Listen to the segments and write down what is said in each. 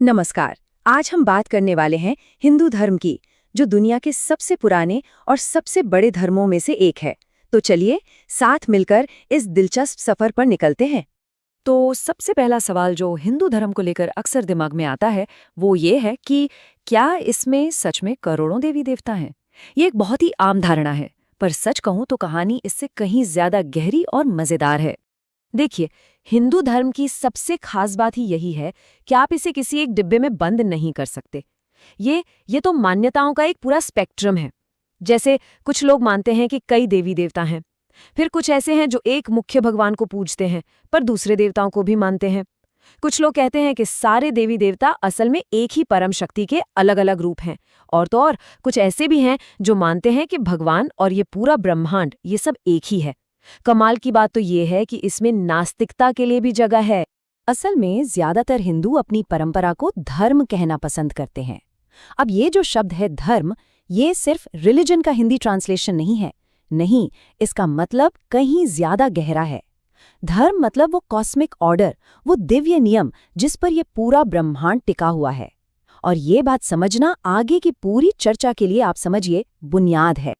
नमस्कार। आज हम बात करने वाले हैं हिंदू धर्म की, जो दुनिया के सबसे पुराने और सबसे बड़े धर्मों में से एक है। तो चलिए साथ मिलकर इस दिलचस्प सफर पर निकलते हैं। तो सबसे पहला सवाल जो हिंदू धर्म को लेकर अक्सर दिमाग में आता है वो ये है कि क्या इसमें सच में करोड़ों देवी देवता हैं। ये एक बहुत ही आम धारणा है, पर सच कहूं तो कहानी इससे कहीं ज्यादा गहरी और मजेदार है। देखिए, हिंदू धर्म की सबसे खास बात ही यही है कि आप इसे किसी एक डिब्बे में बंद नहीं कर सकते। ये तो मान्यताओं का एक पूरा स्पेक्ट्रम है। जैसे कुछ लोग मानते हैं कि कई देवी देवता हैं, फिर कुछ ऐसे हैं जो एक मुख्य भगवान को पूजते हैं पर दूसरे देवताओं को भी मानते हैं। कुछ लोग कहते हैं कि सारे देवी देवता असल में एक ही परम शक्ति के अलग अलग रूप हैं, और तो और कुछ ऐसे भी हैं जो मानते हैं कि भगवान और ये पूरा ब्रह्मांड ये सब एक ही है। कमाल की बात तो ये है कि इसमें नास्तिकता के लिए भी जगह है। असल में ज्यादातर हिंदू अपनी परंपरा को धर्म कहना पसंद करते हैं। अब ये जो शब्द है धर्म, ये सिर्फ रिलीजन का हिंदी ट्रांसलेशन नहीं है। नहीं, इसका मतलब कहीं ज्यादा गहरा है। धर्म मतलब वो कॉस्मिक ऑर्डर, वो दिव्य नियम जिस पर ये पूरा ब्रह्मांड टिका हुआ है। और ये बात समझना आगे की पूरी चर्चा के लिए आप समझिए बुनियाद है।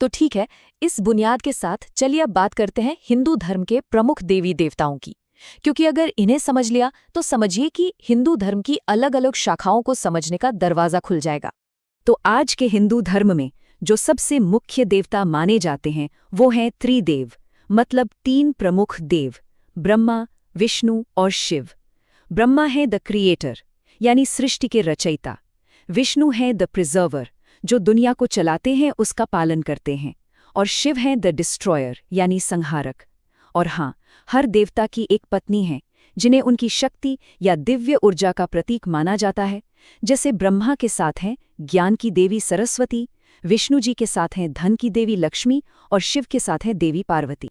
तो ठीक है, इस बुनियाद के साथ चलिए अब बात करते हैं हिंदू धर्म के प्रमुख देवी देवताओं की, क्योंकि अगर इन्हें समझ लिया तो समझिए कि हिंदू धर्म की अलग अलग शाखाओं को समझने का दरवाजा खुल जाएगा। तो आज के हिंदू धर्म में जो सबसे मुख्य देवता माने जाते हैं वो हैं त्रिदेव, मतलब तीन प्रमुख देव, ब्रह्मा, विष्णु और शिव। ब्रह्मा है द क्रिएटर, यानी सृष्टि के रचयिता। विष्णु है द प्रिजर्वर, जो दुनिया को चलाते हैं, उसका पालन करते हैं। और शिव हैं द डिस्ट्रॉयर, यानी संहारक। और हाँ, हर देवता की एक पत्नी है जिन्हें उनकी शक्ति या दिव्य ऊर्जा का प्रतीक माना जाता है। जैसे ब्रह्मा के साथ हैं ज्ञान की देवी सरस्वती, विष्णु जी के साथ हैं धन की देवी लक्ष्मी और शिव के साथ हैं देवी पार्वती।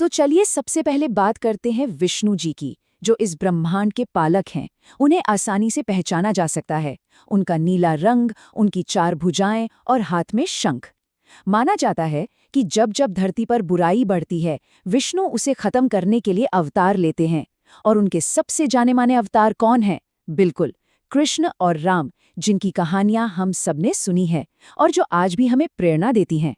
तो चलिए सबसे पहले बात करते हैं विष्णु जी की, जो इस ब्रह्मांड के पालक हैं। उन्हें आसानी से पहचाना जा सकता है। उनका नीला रंग, उनकी चार भुजाएं और हाथ में शंख। माना जाता है कि जब जब धरती पर बुराई बढ़ती है, विष्णु उसे खत्म करने के लिए अवतार लेते हैं। और उनके सबसे जाने माने अवतार कौन हैं? बिल्कुल, कृष्ण और राम, जिनकी कहानियां हम सबने सुनी है और जो आज भी हमें प्रेरणा देती हैं।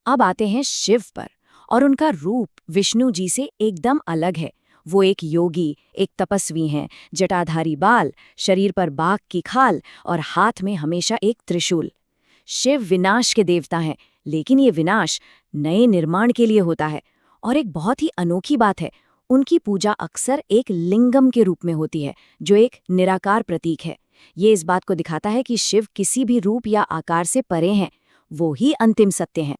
अब आते हैं शिव पर, और उनका रूप विष्णु जी से एकदम अलग है। वो एक योगी, एक तपस्वी हैं, जटाधारी बाल, शरीर पर बाघ की खाल और हाथ में हमेशा एक त्रिशूल। शिव विनाश के देवता हैं, लेकिन ये विनाश नए निर्माण के लिए होता है। और एक बहुत ही अनोखी बात है, उनकी पूजा अक्सर एक लिंगम के रूप में होती है, जो एक निराकार प्रतीक है। ये इस बात को दिखाता है कि शिव किसी भी रूप या आकार से परे हैं, वो ही अंतिम सत्य हैं।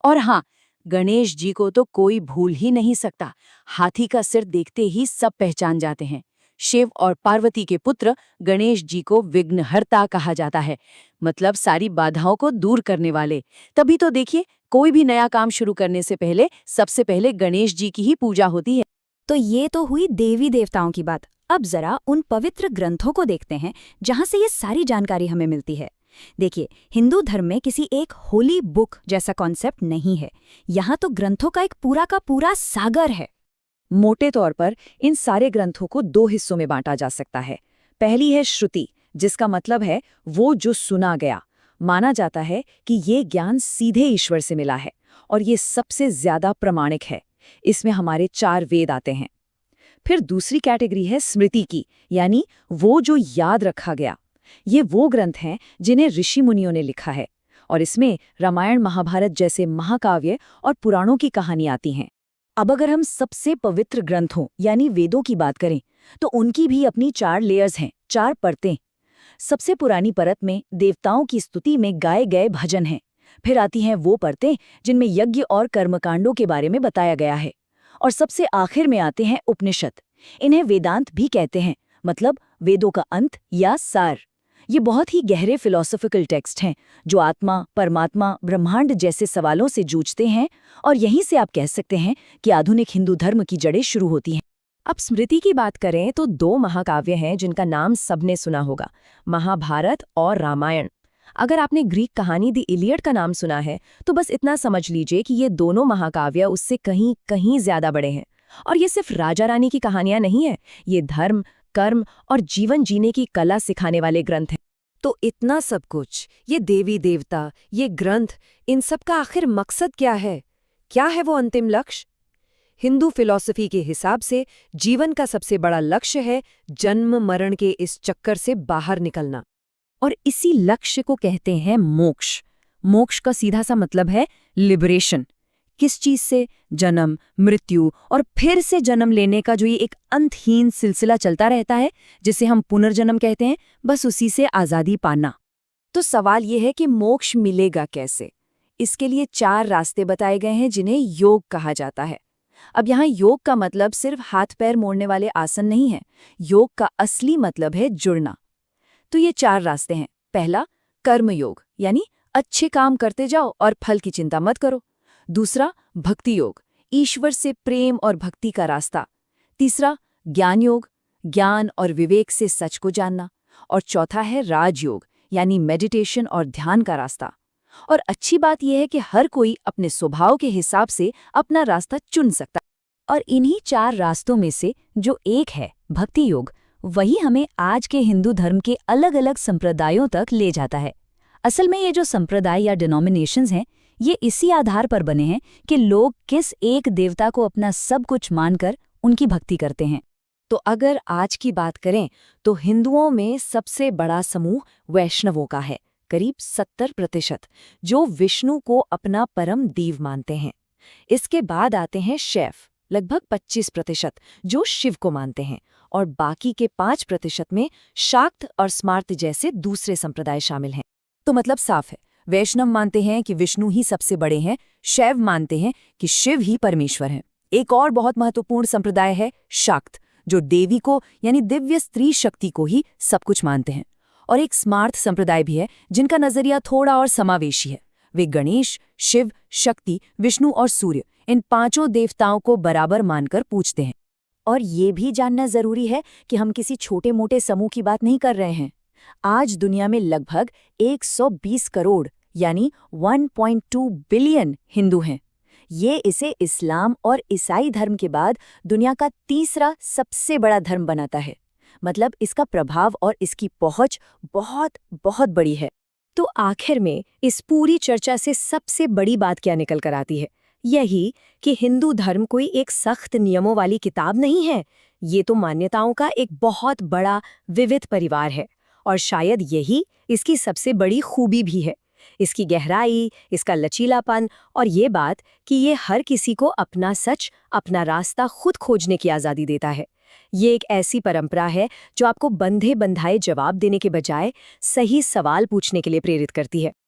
और हाँ, गणेश जी को तो कोई भूल ही नहीं सकता। हाथी का सिर देखते ही सब पहचान जाते हैं। शिव और पार्वती के पुत्र गणेश जी को विघ्नहर्ता कहा जाता है, मतलब सारी बाधाओं को दूर करने वाले। तभी तो देखिए, कोई भी नया काम शुरू करने से पहले सबसे पहले गणेश जी की ही पूजा होती है। तो ये तो हुई देवी देवताओं की बात। अब जरा उन पवित्र ग्रंथों को देखते हैं जहां से ये सारी जानकारी हमें मिलती है। देखिए, हिंदू धर्म में किसी एक होली बुक जैसा कॉन्सेप्ट नहीं है। यहाँ तो ग्रंथों का एक पूरा का पूरा सागर है। मोटे तौर पर इन सारे ग्रंथों को दो हिस्सों में बांटा जा सकता है। पहली है श्रुति, जिसका मतलब है वो जो सुना गया। माना जाता है कि ये ज्ञान सीधे ईश्वर से मिला है और ये सबसे ज्यादा प्रमाणिक है। इसमें हमारे 4 वेद आते हैं। फिर दूसरी कैटेगरी है स्मृति की, यानी वो जो याद रखा गया। ये वो ग्रंथ हैं जिन्हें ऋषि मुनियों ने लिखा है, और इसमें रामायण महाभारत जैसे महाकाव्य और पुराणों की कहानी आती हैं। अब अगर हम सबसे पवित्र ग्रंथों यानी वेदों की बात करें, तो उनकी भी अपनी 4 लेयर्स हैं, 4 परतें। सबसे पुरानी परत में देवताओं की स्तुति में गाए गए भजन हैं। फिर आती हैं वो परतें जिनमें यज्ञ और कर्मकांडों के बारे में बताया गया है। और सबसे आखिर में आते हैं उपनिषद। इन्हें वेदांत भी कहते हैं, मतलब वेदों का अंत या सार। ये बहुत ही गहरे फिलॉसफिकल टेक्स्ट हैं जो आत्मा, परमात्मा, ब्रह्मांड जैसे सवालों से जूझते हैं। और यहीं से आप कह सकते हैं कि आधुनिक हिंदू धर्म की जड़ें शुरू होती हैं। अब स्मृति की बात करें तो 2 महाकाव्य हैं जिनका नाम सबने सुना होगा, महाभारत और रामायण। अगर आपने ग्रीक कहानी द इलियड का नाम सुना है तो बस इतना समझ लीजिए कि ये दोनों महाकाव्य उससे कहीं कहीं ज्यादा बड़े हैं। और ये सिर्फ राजा रानी की कहानियां नहीं है, ये धर्म, कर्म और जीवन जीने की कला सिखाने वाले ग्रंथ हैं। तो इतना सब कुछ, ये देवी देवता, ये ग्रंथ, इन सब का आखिर मकसद क्या है? क्या है वो अंतिम लक्ष्य? हिंदू फिलॉसफी के हिसाब से जीवन का सबसे बड़ा लक्ष्य है जन्म मरण के इस चक्कर से बाहर निकलना। और इसी लक्ष्य को कहते हैं मोक्ष। मोक्ष का सीधा सा मतलब है लिबरेशन। किस चीज से? जन्म, मृत्यु और फिर से जन्म लेने का जो ये एक अंतहीन सिलसिला चलता रहता है, जिसे हम पुनर्जन्म कहते हैं, बस उसी से आजादी पाना। तो सवाल ये है कि मोक्ष मिलेगा कैसे? इसके लिए 4 रास्ते बताए गए हैं जिन्हें योग कहा जाता है। अब यहाँ योग का मतलब सिर्फ हाथ पैर मोड़ने वाले आसन नहीं है। योग का असली मतलब है जुड़ना। तो ये 4 रास्ते हैं। पहला, कर्म योग, यानी अच्छे काम करते जाओ और फल की चिंता मत करो। दूसरा, भक्ति योग, ईश्वर से प्रेम और भक्ति का रास्ता। तीसरा, ज्ञान योग, ज्ञान और विवेक से सच को जानना। और चौथा है राजयोग, यानी मेडिटेशन और ध्यान का रास्ता। और अच्छी बात यह है कि हर कोई अपने स्वभाव के हिसाब से अपना रास्ता चुन सकता है। और इन्हीं 4 रास्तों में से जो एक है भक्ति योग, वही हमें आज के हिंदू धर्म के अलग अलग संप्रदायों तक ले जाता है। असल में ये जो संप्रदाय या डिनोमिनेशंस हैं, ये इसी आधार पर बने हैं कि लोग किस एक देवता को अपना सब कुछ मानकर उनकी भक्ति करते हैं। तो अगर आज की बात करें तो हिंदुओं में सबसे बड़ा समूह वैष्णवों का है, करीब 70%, जो विष्णु को अपना परम देव मानते हैं। इसके बाद आते हैं शैव, लगभग 25%, जो शिव को मानते हैं। और बाकी के 5% में शाक्त और स्मार्त जैसे दूसरे संप्रदाय शामिल हैं। तो मतलब साफ है, वैष्णव मानते हैं कि विष्णु ही सबसे बड़े हैं, शैव मानते हैं कि शिव ही परमेश्वर हैं। एक और बहुत महत्वपूर्ण संप्रदाय है शाक्त, जो देवी को यानी दिव्य स्त्री शक्ति को ही सब कुछ मानते हैं। और एक स्मार्त संप्रदाय भी है जिनका नजरिया थोड़ा और समावेशी है। वे गणेश, शिव, शक्ति, विष्णु और सूर्य, इन 5 देवताओं को बराबर मानकर पूजते हैं। और ये भी जानना जरूरी है कि हम किसी छोटे मोटे समूह की बात नहीं कर रहे हैं। आज दुनिया में लगभग 120 करोड़ यानी 1.2 बिलियन हिंदू हैं। ये इसे इस्लाम और ईसाई धर्म के बाद दुनिया का तीसरा सबसे बड़ा धर्म बनाता है। मतलब इसका प्रभाव और इसकी पहुंच बहुत बहुत बड़ी है। तो आखिर में इस पूरी चर्चा से सबसे बड़ी बात क्या निकल कर आती है? यही कि हिंदू धर्म कोई एक सख्त नियमों वाली किताब नहीं है। ये तो मान्यताओं का एक बहुत बड़ा विविध परिवार है। और शायद यही इसकी सबसे बड़ी खूबी भी है, इसकी गहराई, इसका लचीलापन और ये बात कि ये हर किसी को अपना सच, अपना रास्ता खुद खोजने की आज़ादी देता है। ये एक ऐसी परंपरा है जो आपको बंधे बंधाए जवाब देने के बजाय सही सवाल पूछने के लिए प्रेरित करती है।